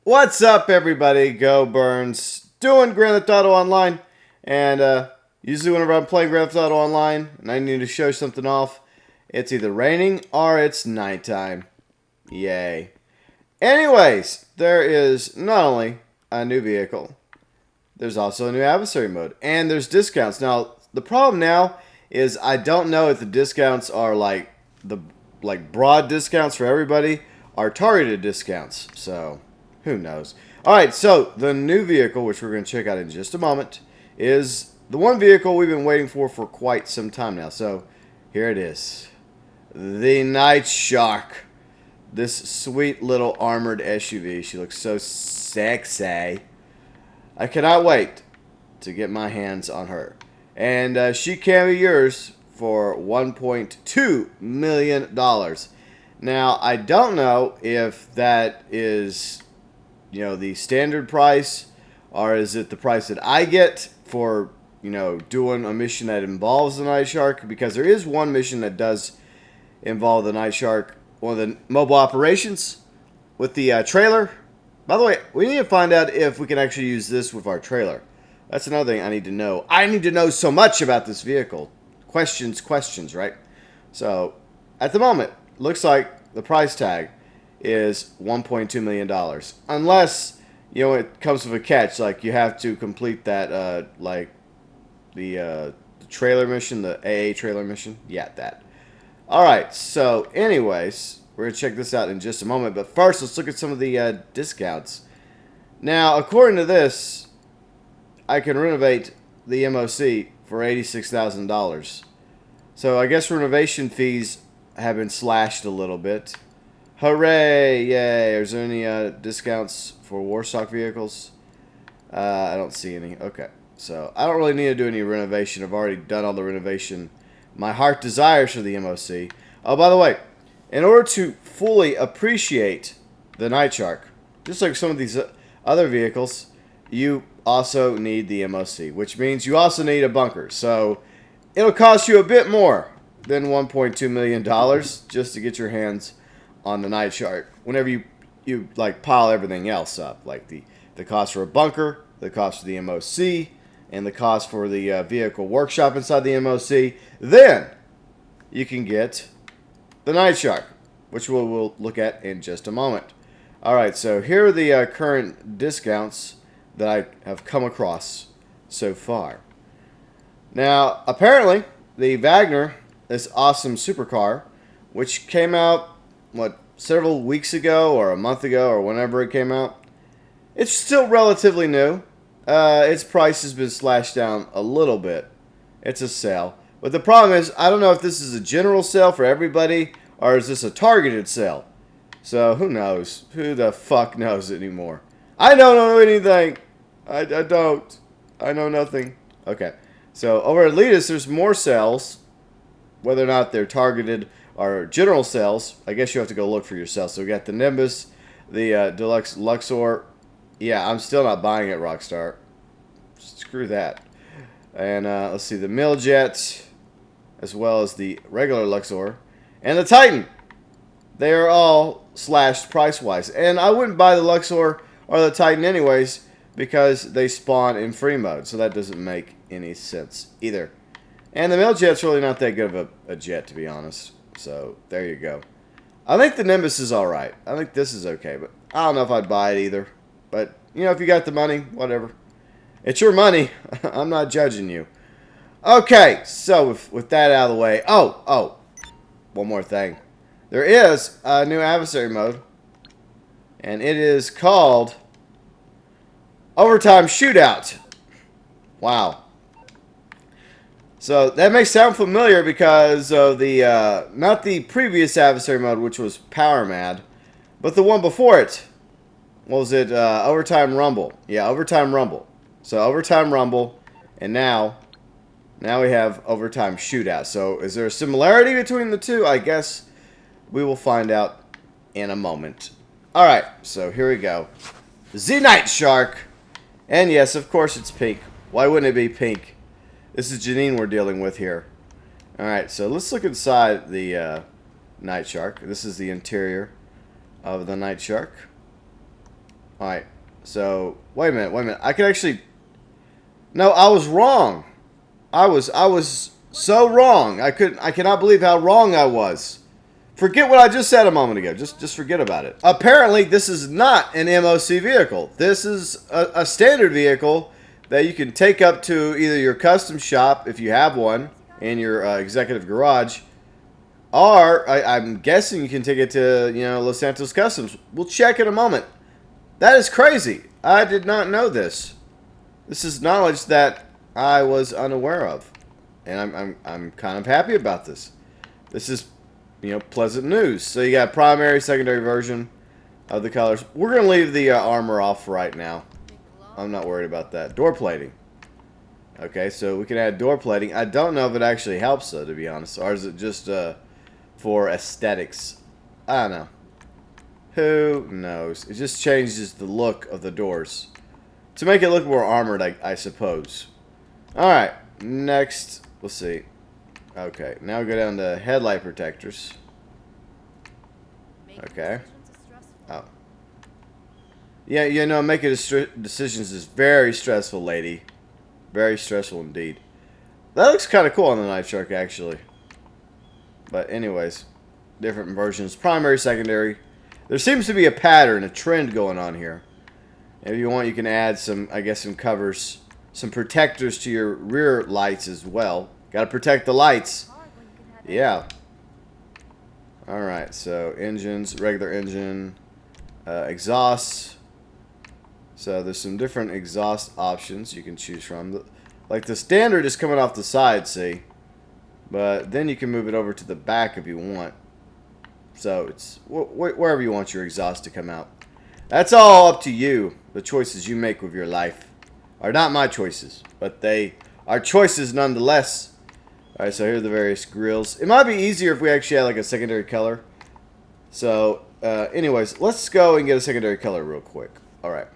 What's up, everybody? GeauxBurns doing Grand Theft Auto Online, and usually whenever I'm playing Grand Theft Auto Online and I need to show something off, it's either raining or it's nighttime. Yay! Anyways, there is not only a new vehicle, there's also a new adversary mode, and there's discounts. Now, the problem now is I don't know if the discounts are like broad discounts for everybody or targeted discounts. So, who knows? All right, so the new vehicle, which we're going to check out in just a moment, is the one vehicle we've been waiting for quite some time now. So, here it is. The Nightshark. This sweet little armored SUV. She looks so sexy. I cannot wait to get my hands on her. And she can be yours for $1.2 million. Now, I don't know if that is, the standard price, or is it the price that I get for, doing a mission that involves the Nightshark, because there is one mission that does involve the Nightshark, one of the mobile operations with the trailer. By the way, we need to find out if we can actually use this with our trailer. That's another thing I need to know. I need to know so much about this vehicle. Questions, right? So, at the moment, looks like the price tag is $1.2 million. Unless, it comes with a catch. Like, you have to complete that, the trailer mission, the AA trailer mission. Yeah, that. Alright, so anyways, we're going to check this out in just a moment. But first, let's look at some of the discounts. Now, according to this, I can renovate the MOC for $86,000. So I guess renovation fees have been slashed a little bit. Hooray! Yay! Is there any discounts for Warstock vehicles? I don't see any. Okay. So I don't really need to do any renovation. I've already done all the renovation my heart desires for the MOC. Oh, by the way, in order to fully appreciate the Nightshark, just like some of these other vehicles, you also need the MOC, which means you also need a bunker. So it'll cost you a bit more than $1.2 million just to get your hands on the Nightshark. Whenever you like pile everything else up, like the cost for a bunker, the cost for the MOC, and the cost for the vehicle workshop inside the MOC, then you can get the Nightshark, which we'll look at in just a moment. Alright, so here are the current discounts that I have come across so far. Now, apparently, the Wagner, this awesome supercar, which came out, several weeks ago or a month ago or whenever it came out, it's still relatively new. Its price has been slashed down a little bit. It's a sale. But the problem is, I don't know if this is a general sale for everybody or is this a targeted sale. So, who knows? Who the fuck knows anymore? I don't know anything. I don't. I know nothing. Okay. So, over at Letus, there's more sales. Whether or not they're targeted or general sales, I guess you have to go look for yourself. So, we got the Nimbus, the Deluxe Luxor. Yeah, I'm still not buying it, Rockstar. Screw that. And let's see, the Miljet, as well as the regular Luxor, and the Titan. They are all slashed price-wise. And I wouldn't buy the Luxor or the Titan anyways, because they spawn in free mode. So that doesn't make any sense either. And the Miljet's really not that good of a jet, to be honest. So, there you go. I think the Nimbus is alright. I think this is okay, but I don't know if I'd buy it either. But, if you got the money, whatever. It's your money. I'm not judging you. Okay, so with that out of the way. Oh, one more thing. There is a new adversary mode. And it is called Overtime Shootout. Wow. So that may sound familiar because of the, not the previous adversary mode, which was Power Mad, but the one before it. What was it? Overtime Rumble. Yeah, Overtime Rumble. So, Overtime Rumble, and now we have Overtime Shootout. So, is there a similarity between the two? I guess we will find out in a moment. Alright, so here we go. The Nightshark. And yes, of course it's pink. Why wouldn't it be pink? This is Janine we're dealing with here. Alright, so let's look inside the Nightshark. This is the interior of the Nightshark. Alright. So, wait a minute. I can actually... No, I was wrong. I was so wrong. I cannot believe how wrong I was. Forget what I just said a moment ago. Just forget about it. Apparently, this is not an MOC vehicle. This is a standard vehicle that you can take up to either your custom shop, if you have one, in your executive garage, or I'm guessing you can take it to, you know, Los Santos Customs. We'll check in a moment. That is crazy. I did not know this. This is knowledge that I was unaware of, and I'm kind of happy about this. This is, you know, pleasant news. So you got primary, secondary version of the colors. We're gonna leave the armor off right now. I'm not worried about that. Door plating. Okay, so we can add door plating. I don't know if it actually helps though, to be honest, or is it just for aesthetics? I don't know. Who knows? It just changes the look of the doors to make it look more armored, I suppose. Alright, next, let's see. Okay, now we go down to headlight protectors. Okay. Oh. Yeah, you know, making decisions is very stressful, lady. Very stressful indeed. That looks kind of cool on the Nightshark, actually. But anyways, different versions. Primary, secondary. There seems to be a pattern, a trend going on here. If you want, you can add some, I guess, some covers, some protectors to your rear lights as well. Got to protect the lights. Yeah. Alright, so engines, regular engine, exhaust. So there's some different exhaust options you can choose from. Like the standard is coming off the side, see? But then you can move it over to the back if you want. So it's wherever you want your exhaust to come out. That's all up to you. The choices you make with your life are not my choices, but they are choices nonetheless. Alright, so here are the various grills. It might be easier if we actually had like a secondary color. So, anyways, let's go and get a secondary color real quick. Alright.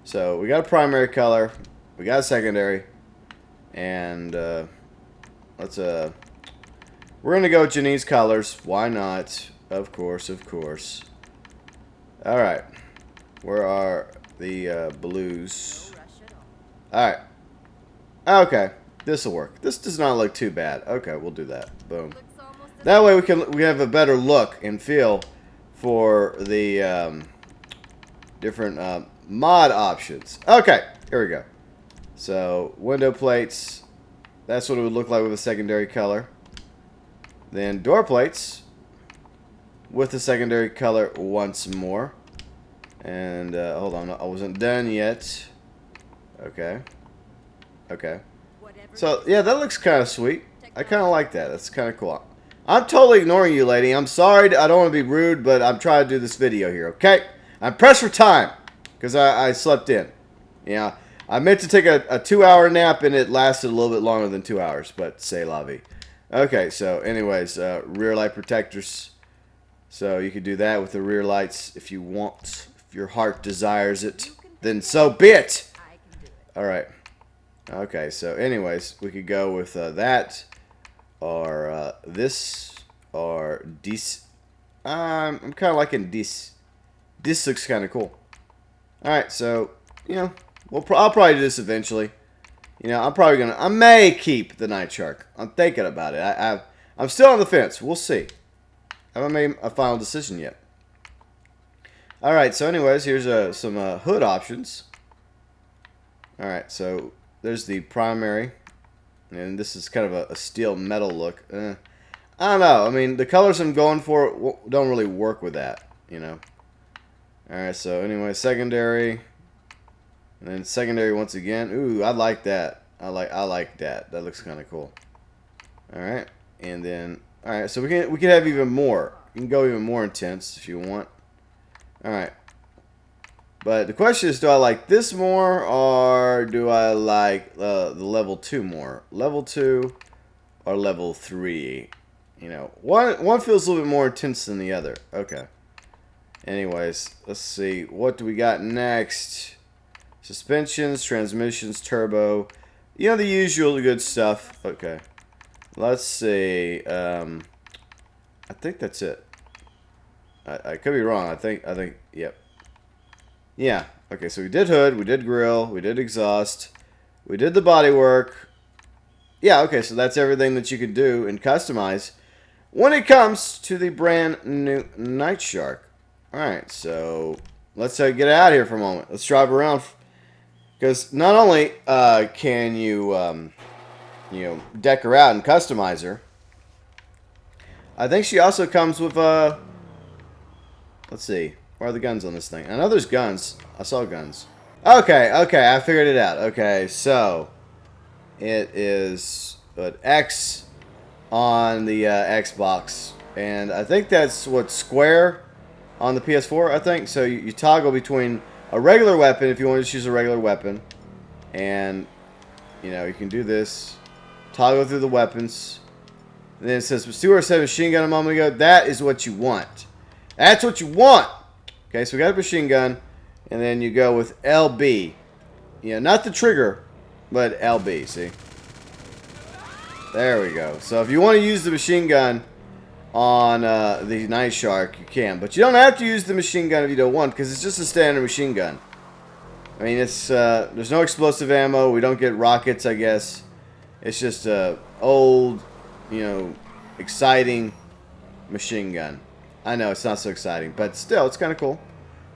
So, we got a primary color. We got a secondary. And, let's, we're going to go with Janine's colors. Why not? Of course, of course. Alright. Where are the blues? Alright. Okay. This will work. This does not look too bad. Okay, we'll do that. Boom. That way we have a better look and feel for the different mod options. Okay, here we go. So, window plates. That's what it would look like with a secondary color. Then door plates with the secondary color once more. And, hold on, I wasn't done yet. Okay. Okay. So, yeah, that looks kind of sweet. I kind of like that. That's kind of cool. I'm totally ignoring you, lady. I'm sorry. I don't want to be rude, but I'm trying to do this video here, okay? I'm pressed for time because I slept in. Yeah, I meant to take a 2-hour nap, and it lasted a little bit longer than 2 hours, but c'est la vie. Okay, so anyways, rear light protectors. So you could do that with the rear lights if you want. If your heart desires it, then so be it. All right. Okay, so anyways, we could go with that, or this, or this. I'm kind of liking this. This looks kind of cool. All right, so you know, I'll probably do this eventually. You know, I may keep the Nightshark. I'm thinking about it. I'm still on the fence. We'll see. I haven't made a final decision yet. All right, so anyways, here's some hood options. All right, so there's the primary, and this is kind of a steel metal look. I don't know. I mean, the colors I'm going for don't really work with that, you know. All right, so anyway, secondary, and then secondary once again. Ooh, I like that. I like that. That looks kind of cool. All right, and then all right, so we can have even more. You can go even more intense if you want. All right. But the question is, do I like this more, or do I like the level 2 more? Level 2 or level 3? You know, one feels a little bit more intense than the other. Okay. Anyways, let's see. What do we got next? Suspensions, transmissions, turbo. You know, the usual good stuff. Okay. Let's see. I think that's it. I could be wrong. I think, yep. Yeah. Okay, so we did hood, we did grill, we did exhaust, we did the bodywork. Yeah, okay, so that's everything that you can do and customize when it comes to the brand new Nightshark. Alright, so let's get out of here for a moment. Let's drive around. Because not only can you, you know, deck her out and customize her, I think she also comes with, let's see, where are the guns on this thing? I know there's guns. I saw guns. Okay, I figured it out. Okay, so it is X on the Xbox, and I think that's what square on the PS4, I think. So you toggle between a regular weapon if you want to choose a regular weapon, and you know, you can do this, toggle through the weapons, and then it says see where it said machine gun a moment ago. That is what you want. That's what you want. Okay, so we got a machine gun, and then you go with LB. You know, not the trigger, but LB. See, there we go. So if you want to use the machine gun on the Nightshark, you can, but you don't have to use the machine gun if you don't want, because it's just a standard machine gun. I mean, it's there's no explosive ammo. We don't get rockets, I guess. It's just a old, you know, exciting machine gun. I know it's not so exciting, but still, it's kind of cool.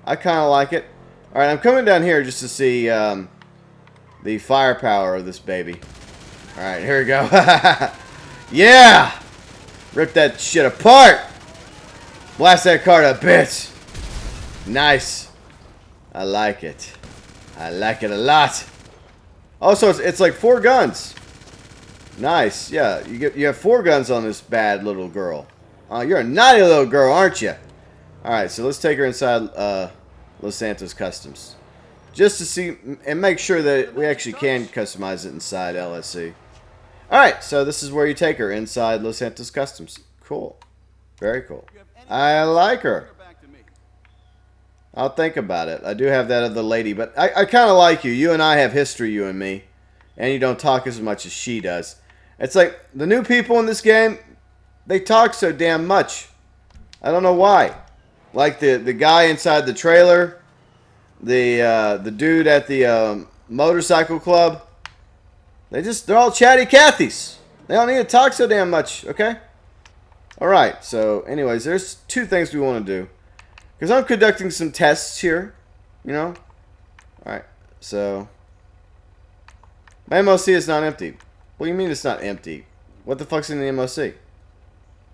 I kind of like it. All right, I'm coming down here just to see the firepower of this baby. All right, here we go. Yeah! Rip that shit apart! Blast that car to bits! Nice. I like it. I like it a lot. Also, it's like 4 guns. Nice. Yeah, you have 4 guns on this bad little girl. You're a naughty little girl, aren't you? Alright, so let's take her inside Los Santos Customs. Just to see and make sure that we actually can customize it inside LSC. Alright, so this is where you take her, inside Los Santos Customs. Cool. Very cool. I like her. I'll think about it. I do have that other lady, but I kind of like you. You and I have history, you and me. And you don't talk as much as she does. It's like, the new people in this game, they talk so damn much. I don't know why. Like the guy inside the trailer, the dude at the motorcycle club. They're all chatty Cathys. They don't need to talk so damn much, okay? Alright, so anyways, there's 2 things we want to do. Because I'm conducting some tests here, you know? Alright, so my MOC is not empty. What do you mean it's not empty? What the fuck's in the MOC?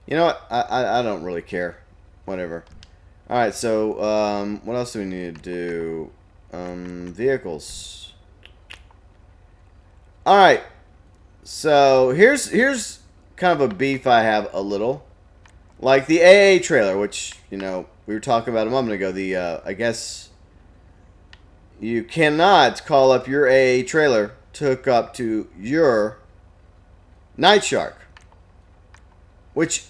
You know what? I don't really care. Whatever. Alright, so what else do we need to do? Vehicles. Alright. So here's kind of a beef I have a little. Like the AA trailer, which, you know, we were talking about a moment ago. The I guess you cannot call up your AA trailer to hook up to your Nightshark. Which,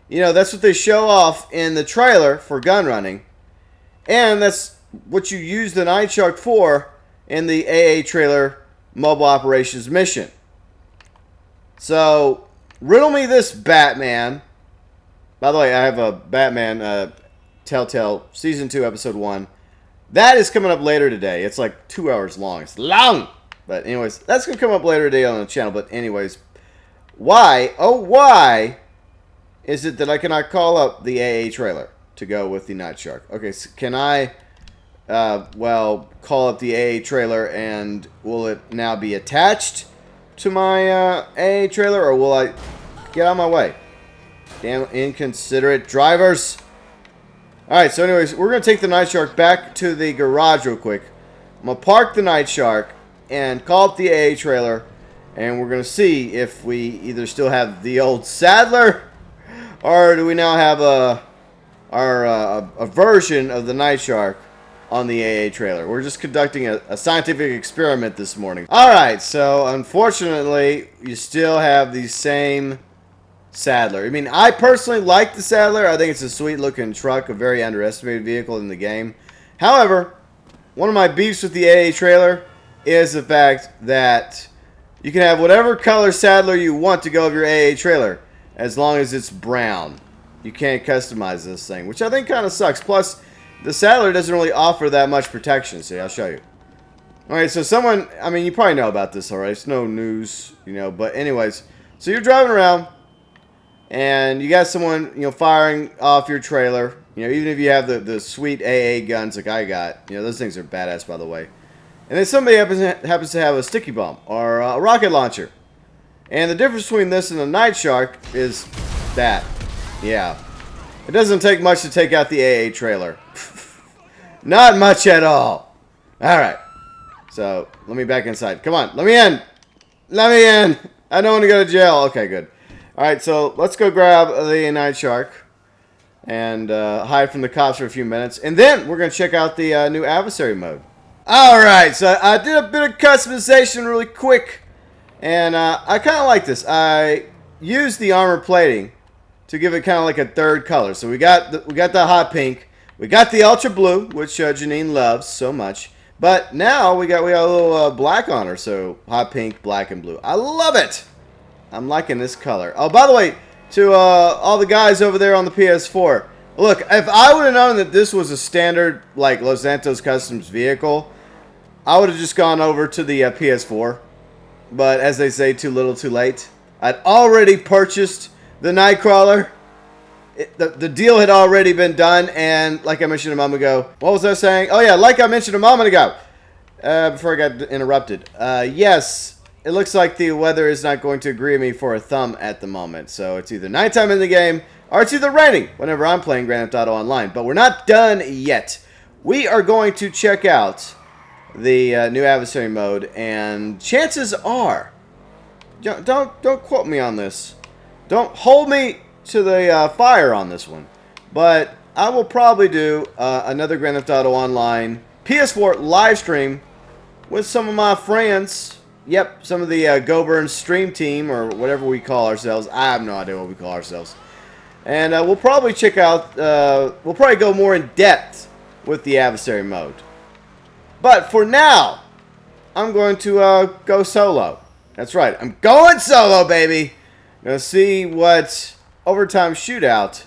you know, that's what they show off in the trailer for gun running. And that's what you use the Nightshark for in the AA trailer mobile operations mission. So, riddle me this, Batman. By the way, I have a Batman Telltale Season 2, Episode 1. That is coming up later today. It's like 2 hours long. It's long! But anyways, that's going to come up later today on the channel. But anyways, why, oh why, is it that I cannot call up the AA trailer to go with the Nightshark? Okay, so can I, well, call up the AA trailer and will it now be attached to my AA trailer, or will I get out of my way? Damn inconsiderate drivers. Alright, so anyways, we're going to take the Nightshark back to the garage real quick. I'm going to park the Nightshark and call up the AA trailer, and we're going to see if we either still have the old Sadler, or do we now have a version of the Nightshark on the AA trailer. We're just conducting a scientific experiment this morning. Alright, so unfortunately, you still have the same Sadler. I mean, I personally like the Sadler. I think it's a sweet looking truck, a very underestimated vehicle in the game. However, one of my beefs with the AA trailer is the fact that you can have whatever color Sadler you want to go with your AA trailer, as long as it's brown. You can't customize this thing, which I think kind of sucks. Plus, the Saddler doesn't really offer that much protection. See, I'll show you. Alright, so someone, I mean, you probably know about this, alright? It's no news, you know, but anyways. So you're driving around, and you got someone, you know, firing off your trailer. You know, even if you have the sweet AA guns like I got. You know, those things are badass, by the way. And then somebody happens to have a sticky bomb or a rocket launcher. And the difference between this and the Nightshark is that. Yeah. It doesn't take much to take out the AA trailer. Not much at all. Alright. So, let me back inside. Come on, let me in. Let me in. I don't want to go to jail. Okay, good. Alright, so let's go grab the Nightshark. And hide from the cops for a few minutes. And then we're going to check out the new Adversary mode. Alright, so I did a bit of customization really quick. And I kind of like this. I used the armor plating to give it kind of like a third color. So we got the hot pink. We got the ultra blue, which Janine loves so much. But now we got a little black on her. So hot pink, black, and blue. I love it. I'm liking this color. Oh, by the way, to all the guys over there on the PS4. Look, if I would have known that this was a standard, like, Los Santos Customs vehicle, I would have just gone over to the PS4. But, as they say, too little, too late. I'd already purchased the Nightcrawler. The deal had already been done, and, like I mentioned a moment ago, what was I saying? Oh, yeah, like I mentioned a moment ago, before I got interrupted. Yes. It looks like the weather is not going to agree with me for a thumb at the moment. So it's either nighttime in the game, or it's either raining whenever I'm playing Grand Theft Auto Online. But we're not done yet. We are going to check out the new Adversary mode. And chances are, don't quote me on this. Don't hold me to the fire on this one. But I will probably do another Grand Theft Auto Online PS4 live stream with some of my friends. Yep, some of the GeauxBurns stream team, or whatever we call ourselves. I have no idea what we call ourselves. And we'll probably check out, we'll probably go more in depth with the Adversary mode. But for now, I'm going to go solo. That's right, I'm going solo, baby. Gonna see what Overtime Shootout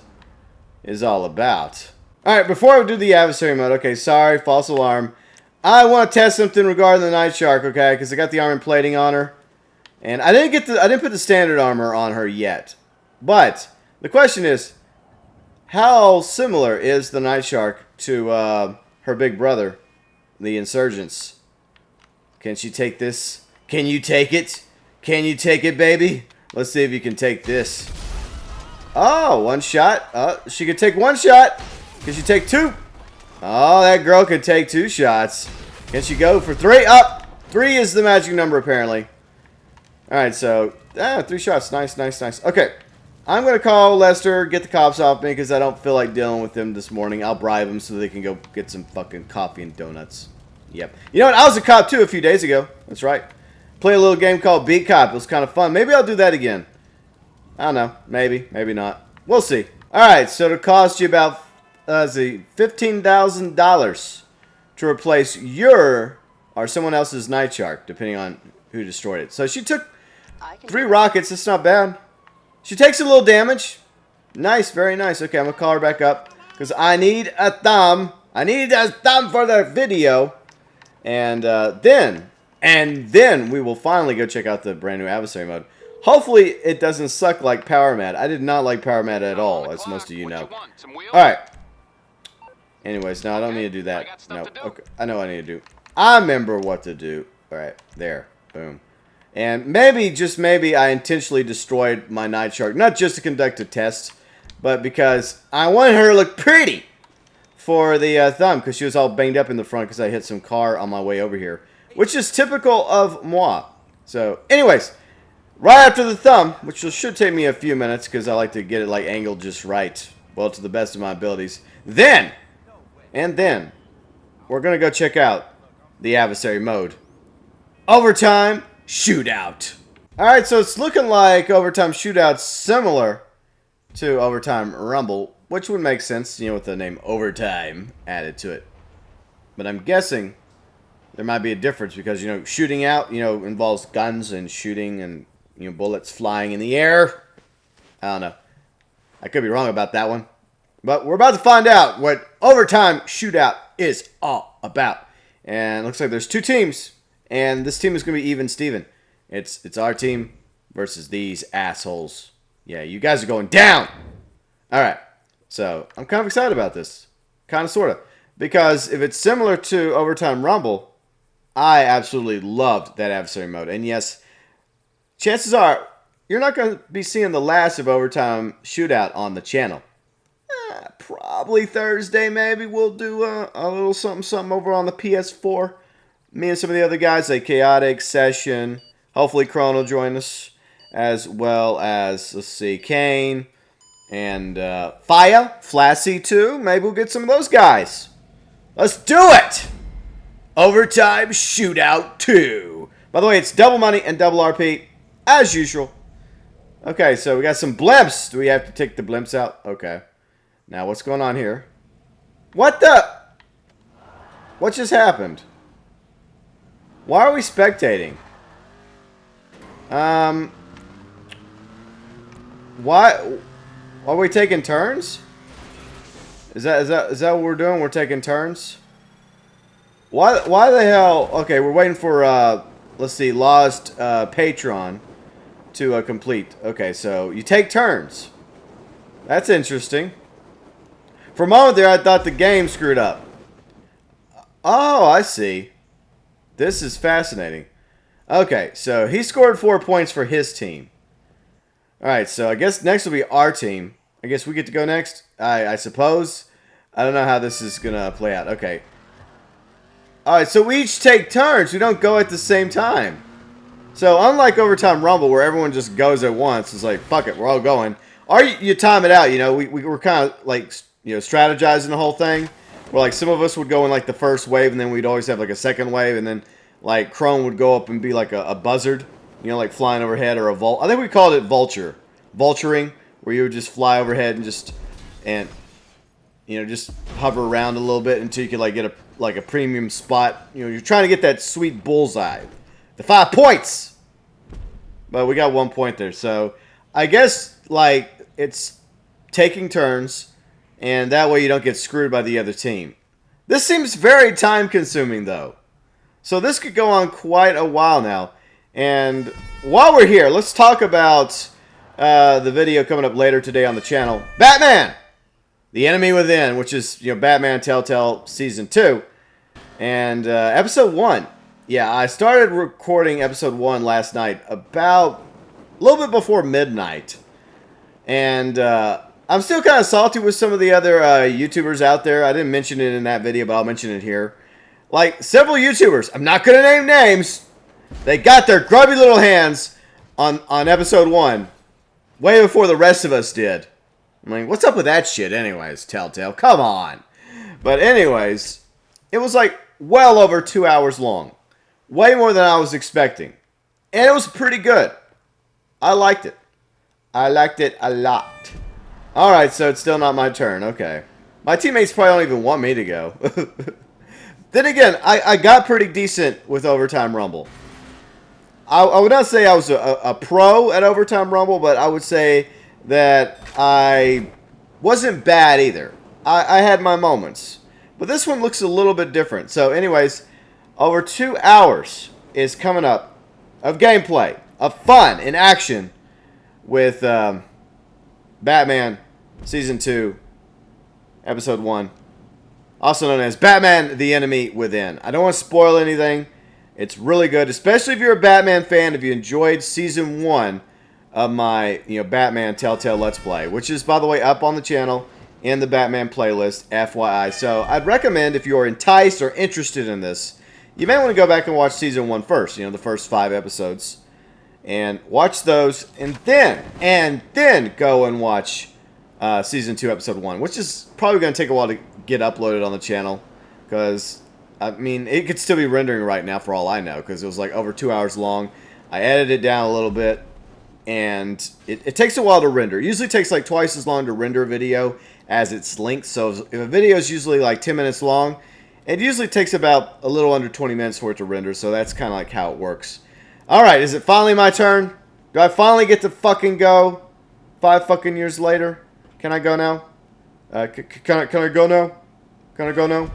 is all about. Alright, before I do the Adversary mode, okay, sorry, false alarm. I want to test something regarding the Nightshark, okay? Because I got the armor plating on her, and I didn't put the standard armor on her yet. But the question is, how similar is the Nightshark to her big brother, the Insurgents? Can she take this? Can you take it? Can you take it, baby? Let's see if you can take this. Oh, one shot. She could take one shot. Can she take two? Oh, that girl could take two shots. Can she go for three? Up! 3 is the magic number, apparently. Alright, so, 3 shots. Nice, nice, nice. Okay, I'm going to call Lester, get the cops off me, because I don't feel like dealing with them this morning. I'll bribe them so they can go get some fucking coffee and donuts. Yep. You know what? I was a cop, too, a few days ago. That's right. Play a little game called Beat Cop. It was kind of fun. Maybe I'll do that again. I don't know. Maybe. Maybe not. We'll see. Alright, so it'll cost you about $15,000 to replace your or someone else's Nightshark, depending on who destroyed it. So she took 3 rockets. That's not bad. She takes a little damage. Nice, very nice. Okay, I'm gonna call her back up because I need a thumb. I need a thumb for the video, and then we will finally go check out the brand new Adversary mode. Hopefully, it doesn't suck like Power Mad. I did not like Power Mad at all, as most of you know. All right. Anyways, no, I don't need to do that. No, okay, I know what I need to do. I remember what to do. All right, there, boom. And maybe, just maybe, I intentionally destroyed my Nightshark, not just to conduct a test, but because I wanted her to look pretty for the thumb, because she was all banged up in the front because I hit some car on my way over here, which is typical of moi. So, anyways, right after the thumb, which should take me a few minutes because I like to get it like angled just right, well, to the best of my abilities. Then, we're going to go check out the Adversary mode. Overtime Shootout. Alright, so it's looking like Overtime Shootout's similar to Overtime Rumble, which would make sense, you know, with the name Overtime added to it. But I'm guessing there might be a difference because, you know, shooting out, you know, involves guns and shooting and, you know, bullets flying in the air. I don't know. I could be wrong about that one. But we're about to find out what Overtime Shootout is all about. And it looks like there's two teams, and this team is going to be even Steven. It's our team versus these assholes. Yeah, you guys are going down. All right, so I'm kind of excited about this. Kind of, sort of. Because if it's similar to Overtime Rumble, I absolutely loved that adversary mode. And yes, chances are you're not going to be seeing the last of Overtime Shootout on the channel. Probably Thursday, maybe we'll do a little something over on the PS4. Me and some of the other guys, like Chaotic, Session, hopefully Kron will join us, as well as, let's see, Kane, and Faya, Flashy too. Maybe we'll get some of those guys. Let's do it! Overtime Shootout 2. By the way, it's double money and double RP, as usual. Okay, so we got some blimps. Do we have to take the blimps out? Okay. Now, what's going on here? What the? What just happened? Why are we spectating? Why are we taking turns? Is that what we're doing? We're taking turns? Why the hell? Okay, we're waiting for let's see, Lost Patron to complete. Okay, so you take turns. That's interesting. For a moment there, I thought the game screwed up. Oh, I see. This is fascinating. Okay, so he scored 4 points for his team. Alright, so I guess next will be our team. I guess we get to go next, I suppose. I don't know how this is going to play out. Okay. Alright, so we each take turns. We don't go at the same time. So unlike Overtime Rumble, where everyone just goes at once, it's like, fuck it, we're all going. Or you time it out, you know. We were kind of like, you know, strategizing the whole thing. Where like some of us would go in like the first wave, and then we'd always have like a second wave, and then like Kron would go up and be like a buzzard, you know, like flying overhead, or a I think we called it vulturing, where you would just fly overhead and just you know, just hover around a little bit until you could like get a premium spot. You know, you're trying to get that sweet bullseye, the 5 points. But we got 1 point there, so I guess like it's taking turns. And that way you don't get screwed by the other team. This seems very time-consuming, though. So this could go on quite a while now. And while we're here, let's talk about the video coming up later today on the channel. Batman! The Enemy Within, which is, you know, Batman Telltale Season 2. And Episode 1. Yeah, I started recording Episode 1 last night about a little bit before midnight. And I'm still kind of salty with some of the other YouTubers out there. I didn't mention it in that video, but I'll mention it here. Like, several YouTubers, I'm not going to name names, they got their grubby little hands on Episode 1 way before the rest of us did. I'm like, what's up with that shit anyways, Telltale? Come on. But anyways, it was like well over 2 hours long. Way more than I was expecting. And it was pretty good. I liked it. I liked it a lot. Alright, so it's still not my turn. Okay. My teammates probably don't even want me to go. Then again, I got pretty decent with Overtime Rumble. I would not say I was a pro at Overtime Rumble, but I would say that I wasn't bad either. I had my moments. But this one looks a little bit different. So anyways, over 2 hours is coming up of gameplay, of fun and action with Batman Season 2, Episode 1, also known as Batman the Enemy Within. I don't want to spoil anything. It's really good, especially if you're a Batman fan, if you enjoyed Season 1 of my, you know, Batman Telltale Let's Play, which is, by the way, up on the channel in the Batman playlist, FYI. So I'd recommend, if you're enticed or interested in this, you may want to go back and watch Season 1 first, you know, the first 5 episodes. And watch those, and then go and watch Season 2, Episode 1, which is probably going to take a while to get uploaded on the channel, because, I mean, it could still be rendering right now for all I know, because it was like over 2 hours long. I edited it down a little bit, and it takes a while to render. It usually takes like twice as long to render a video as it's linked, so if a video is usually like 10 minutes long, it usually takes about a little under 20 minutes for it to render, so that's kind of like how it works. Alright, is it finally my turn? Do I finally get to fucking go? 5 fucking years later? Can I go now? Can I go now? Can I go now?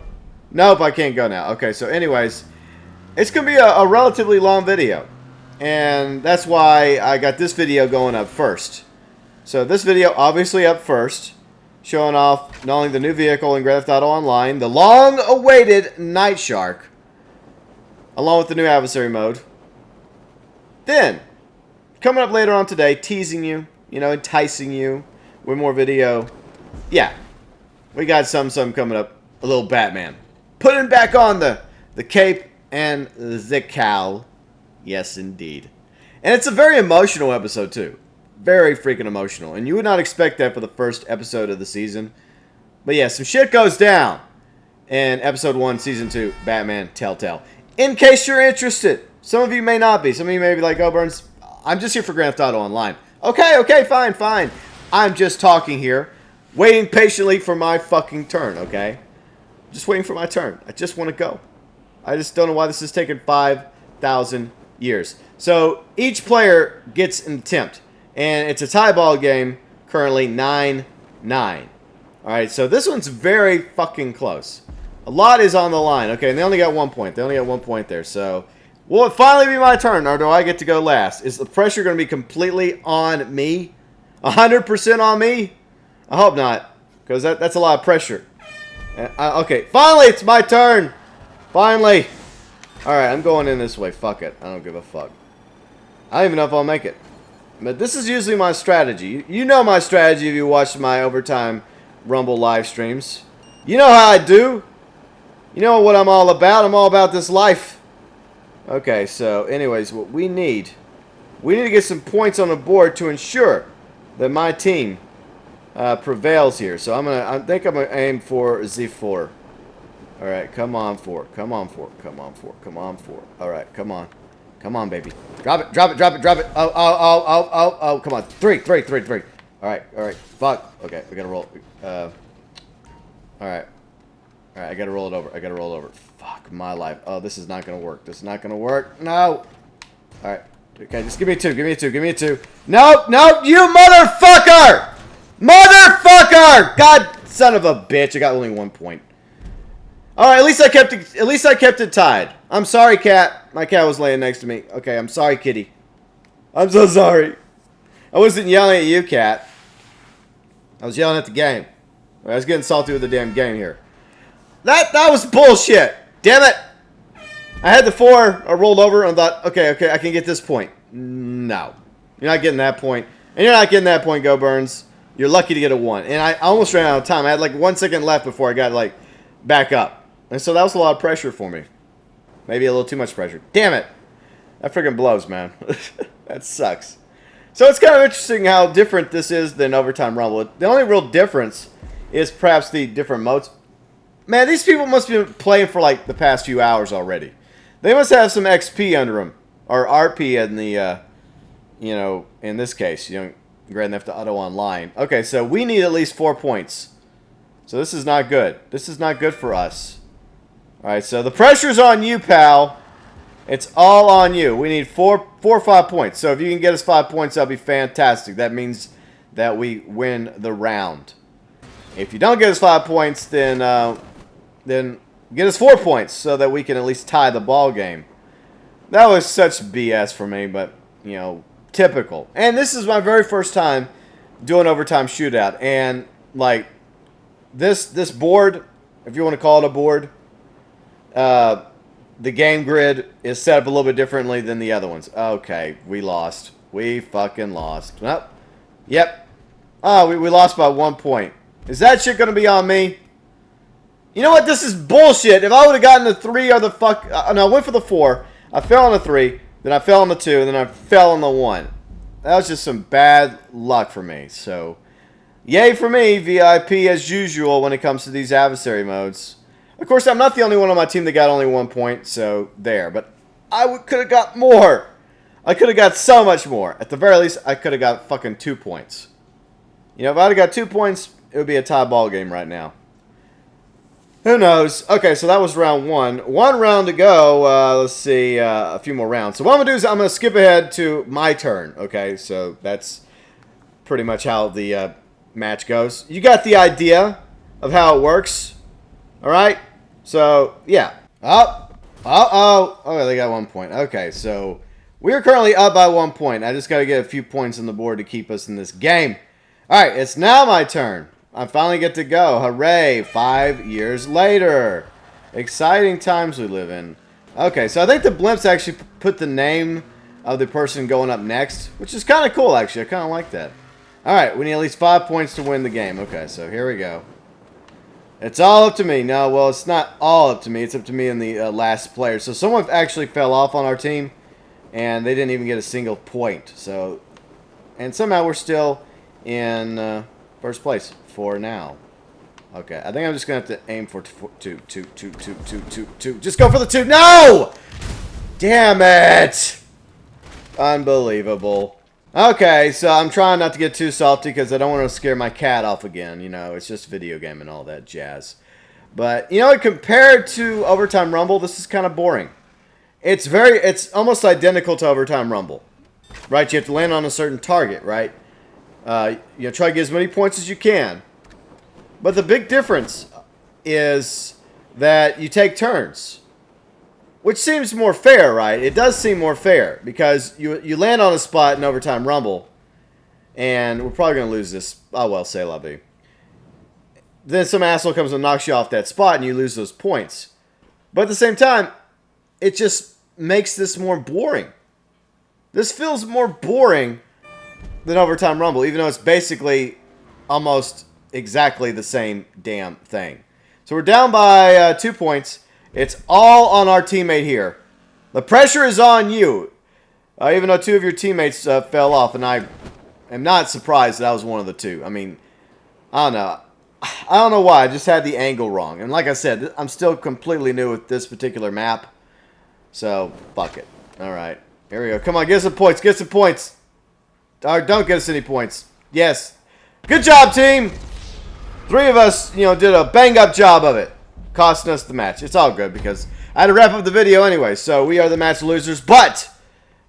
Nope, I can't go now. Okay, so anyways, it's going to be a relatively long video. And that's why I got this video going up first. So this video obviously up first, showing off not only the new vehicle in Grand Theft Auto Online, the long-awaited Nightshark, along with the new Adversary mode. Then, coming up later on today, teasing you, enticing you with more video. Yeah, we got some coming up. A little Batman. Putting back on the cape and the cowl. Yes, indeed. And it's a very emotional episode, too. Very freaking emotional. And you would not expect that for the first episode of the season. But yeah, some shit goes down in episode 1, season 2, Batman Telltale. In case you're interested. Some of you may not be. Some of you may be like, oh, Burns, I'm just here for Grand Theft Auto Online. Okay, fine. I'm just talking here. Waiting patiently for my fucking turn, okay? Just waiting for my turn. I just want to go. I just don't know why this has taken 5,000 years. So each player gets an attempt. And it's a tie ball game, currently 9-9. Alright, so this one's very fucking close. A lot is on the line. Okay, and they only got 1 point. They only got 1 point there. So, will it finally be my turn, or do I get to go last? Is the pressure going to be completely on me? 100% on me? I hope not, because that's a lot of pressure. Okay, finally, it's my turn. Finally. Alright, I'm going in this way. Fuck it. I don't give a fuck. I don't even know if I'll make it. But this is usually my strategy. You know my strategy if you watch my Overtime Rumble live streams. You know how I do. You know what I'm all about. I'm all about this life. Okay, so anyways, what we need to get some points on the board to ensure that my team prevails here. So I think I'm gonna aim for Z4. All right, come on, 4. Come on, 4. Come on, 4. Come on, 4. All right, come on. Come on, baby. Drop it. Oh, come on. 3. All right. Fuck. Okay, we gotta roll. All right, I gotta roll it over. Fuck my life. Oh, this is not gonna work. No. All right. Okay, just give me a 2. Give me a 2. Nope, you motherfucker! God, son of a bitch. I got only 1 point. All right, at least I kept it tied. I'm sorry, cat. My cat was laying next to me. Okay, I'm sorry, kitty. I'm so sorry. I wasn't yelling at you, cat. I was yelling at the game. I was getting salty with the damn game here. That was bullshit. Damn it. I had the 4. I rolled over and thought, okay, I can get this point. No. You're not getting that point. And you're not getting that point, GeauxBurns. You're lucky to get a 1. And I almost ran out of time. I had like 1 second left before I got like back up. And so that was a lot of pressure for me. Maybe a little too much pressure. Damn it. That freaking blows, man. That sucks. So it's kind of interesting how different this is than Overtime Rumble. The only real difference is perhaps the different modes. Man, these people must be playing for like the past few hours already. They must have some XP under them. Or RP in the, in this case, Grand Theft Auto Online. Okay, so we need at least 4 points. So this is not good. This is not good for us. Alright, so the pressure's on you, pal. It's all on you. We need 4 or 5 points. So if you can get us 5 points, that'll be fantastic. That means that we win the round. If you don't get us 5 points, then get us 4 points so that we can at least tie the ball game. That was such BS for me, but, typical. And this is my very first time doing Overtime Shootout. And, like, this board, if you want to call it a board, the game grid is set up a little bit differently than the other ones. Okay, we lost. We fucking lost. Well, yep. Oh, we lost by 1 point. Is that shit going to be on me? You know what? This is bullshit. If I would have gotten the 3 or the fuck... no, I went for the 4. I fell on the 3. Then I fell on the 2. And then I fell on the 1. That was just some bad luck for me. So, yay for me. VIP as usual when it comes to these adversary modes. Of course, I'm not the only one on my team that got only 1 point. So, there. But I could have got more. I could have got so much more. At the very least, I could have got fucking 2 points. If I'd have got 2 points, it would be a tie ball game right now. Who knows? Okay, so that was round 1. 1 round to go. Let's see, a few more rounds. So what I'm going to do is I'm going to skip ahead to my turn. Okay, so that's pretty much how the match goes. You got the idea of how it works. All right. So, yeah. Oh. Uh-oh. Oh, they got 1 point. Okay, so we are currently up by 1 point. I just got to get a few points on the board to keep us in this game. All right, it's now my turn. I finally get to go. Hooray. 5 years later. Exciting times we live in. Okay, so I think the blimps actually put the name of the person going up next, which is kind of cool, actually. I kind of like that. All right, we need at least 5 points to win the game. Okay, so here we go. It's all up to me. No, well, it's not all up to me. It's up to me and the last player. So someone actually fell off on our team, and they didn't even get a single point. So, and somehow we're still in first place for now. Okay, I think I'm just going to have to aim for two. Just go for the 2. No! Damn it! Unbelievable. Okay, so I'm trying not to get too salty because I don't want to scare my cat off again. You know, it's just video game and all that jazz. But, you know, compared to Overtime Rumble, this is kind of boring. It's almost identical to Overtime Rumble. Right? You have to land on a certain target, right? You know, try to get as many points as you can. But the big difference is that you take turns. Which seems more fair, right? It does seem more fair because you land on a spot in Overtime Rumble, and we're probably going to lose this. Oh, well, say la vie. Then some asshole comes and knocks you off that spot, and you lose those points. But at the same time, it just makes this more boring. This feels more boring than Overtime Rumble, even though it's basically almost exactly the same damn thing. So we're down by 2 points. It's all on our teammate here. The pressure is on you. Even though 2 of your teammates fell off, and I am not surprised that I was one of the 2. I mean, I don't know. I don't know why. I just had the angle wrong. And like I said, I'm still completely new with this particular map. So, fuck it. Alright. Here we go. Come on, get some points. Get some points. Or don't get us any points. Yes. Good job, team. 3 of us, you know, did a bang-up job of it. Costing us the match. It's all good because I had to wrap up the video anyway. So we are the match losers. But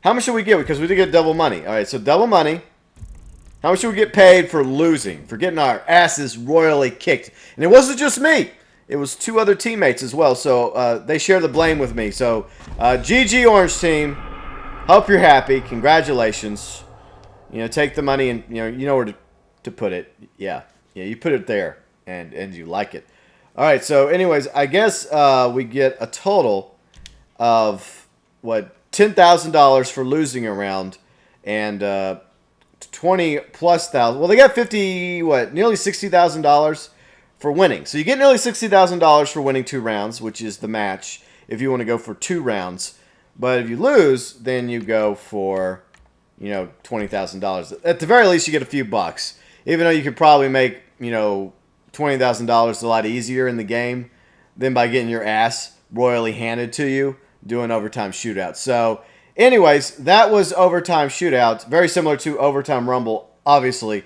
how much should we get? Because we did get double money. All right, so double money. How much should we get paid for losing? For getting our asses royally kicked? And it wasn't just me. It was 2 other teammates as well. So they share the blame with me. So GG Orange Team. Hope you're happy. Congratulations. You know, take the money and you know where to put it. Yeah, you put it there and you like it. All right, so anyways, I guess we get a total of, what, $10,000 for losing a round and 20 plus thousand. Well, they got 50, what, nearly $60,000 for winning. So you get nearly $60,000 for winning 2 rounds, which is the match if you want to go for 2 rounds. But if you lose, then you go for, you know, $20,000. At the very least, you get a few bucks. Even though you could probably make, you know, $20,000 a lot easier in the game than by getting your ass royally handed to you doing Overtime Shootout. So, anyways, that was Overtime Shootout. Very similar to Overtime Rumble, obviously.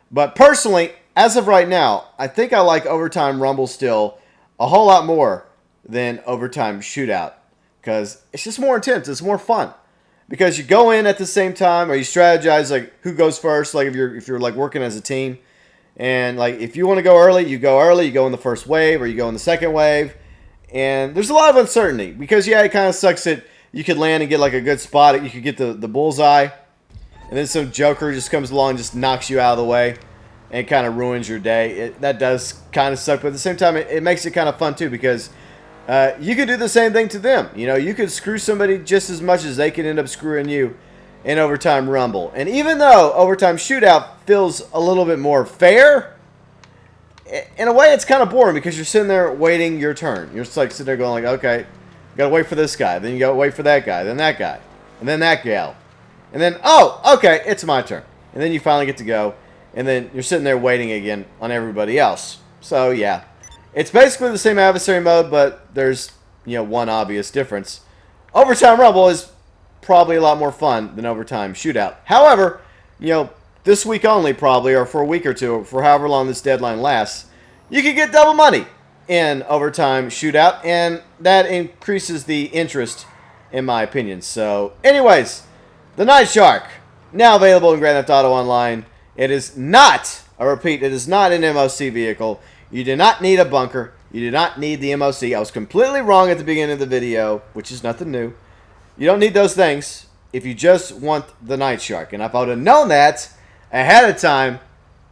But personally, as of right now, I think I like Overtime Rumble still a whole lot more than Overtime Shootout. Because it's just more intense. It's more fun. Because you go in at the same time, or you strategize, like, who goes first, like, if you're like, working as a team. And, like, if you want to go early, you go in the first wave, or you go in the second wave. And there's a lot of uncertainty. Because, yeah, it kind of sucks that you could land and get, like, a good spot. You could get the bullseye. And then some joker just comes along and just knocks you out of the way. And kind of ruins your day. That does kind of suck. But at the same time, it makes it kind of fun, too. Because you could do the same thing to them. You know, you could screw somebody just as much as they could end up screwing you in Overtime Rumble. And even though Overtime Shootout feels a little bit more fair, in a way it's kind of boring because you're sitting there waiting your turn. You're just like sitting there going like, okay, gotta wait for this guy, then you gotta wait for that guy, then that guy, and then that gal. And then, oh, okay, it's my turn. And then you finally get to go, and then you're sitting there waiting again on everybody else. So, yeah. It's basically the same adversary mode, but there's, you know, one obvious difference. Overtime Rumble is probably a lot more fun than Overtime Shootout. However, you know, this week only probably, or for a week or two, or for however long this deadline lasts, you can get double money in Overtime Shootout, and that increases the interest, in my opinion. So, anyways, the Nightshark, now available in Grand Theft Auto Online. It is not, I repeat, it is not an MOC vehicle. You do not need a bunker. You do not need the MOC. I was completely wrong at the beginning of the video, which is nothing new. You don't need those things if you just want the Nightshark. And if I would have known that ahead of time,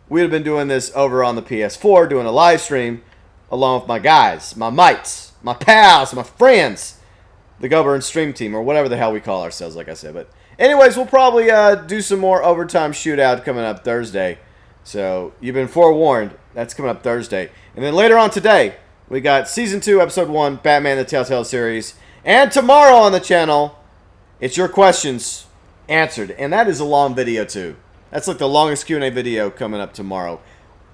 we'd have been doing this over on the PS4, doing a live stream, along with my guys, my mates, my pals, my friends, the GeauxBurns stream team, or whatever the hell we call ourselves, like I said. But anyways, we'll probably do some more overtime shootout coming up Thursday. So you've been forewarned. That's coming up Thursday. And then later on today, we got Season 2, Episode 1, Batman the Telltale Series. And tomorrow on the channel, it's your questions answered. And that is a long video, too. That's like the longest Q&A video coming up tomorrow.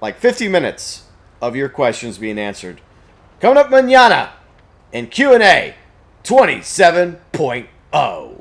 Like 50 minutes of your questions being answered. Coming up mañana in Q&A 27.0.